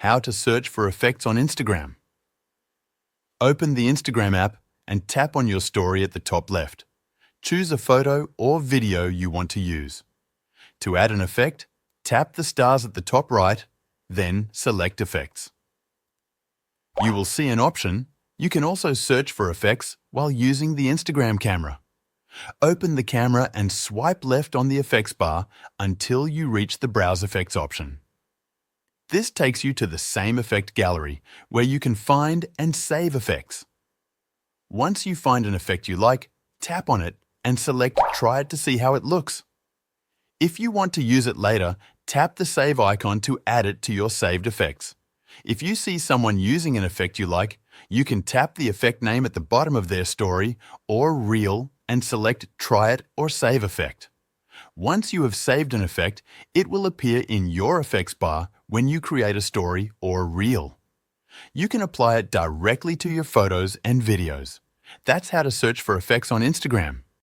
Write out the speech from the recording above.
How to search for effects on Instagram. Open the Instagram app and tap on your story at the top left. Choose a photo or video you want to use. To add an effect, tap the stars at the top right, then select Effects. You will see an option. You can also search for effects while using the Instagram camera. Open the camera and swipe left on the effects bar until you reach the Browse Effects option. This takes you to the same effect gallery where you can find and save effects. Once you find an effect you like, tap on it and select Try it to see how it looks. If you want to use it later, tap the Save icon to add it to your saved effects. If you see someone using an effect you like, you can tap the effect name at the bottom of their story or reel and select Try it or Save effect. Once you have saved an effect, it will appear in your effects bar when you create a story or reel. You can apply it directly to your photos and videos. That's how to search for effects on Instagram.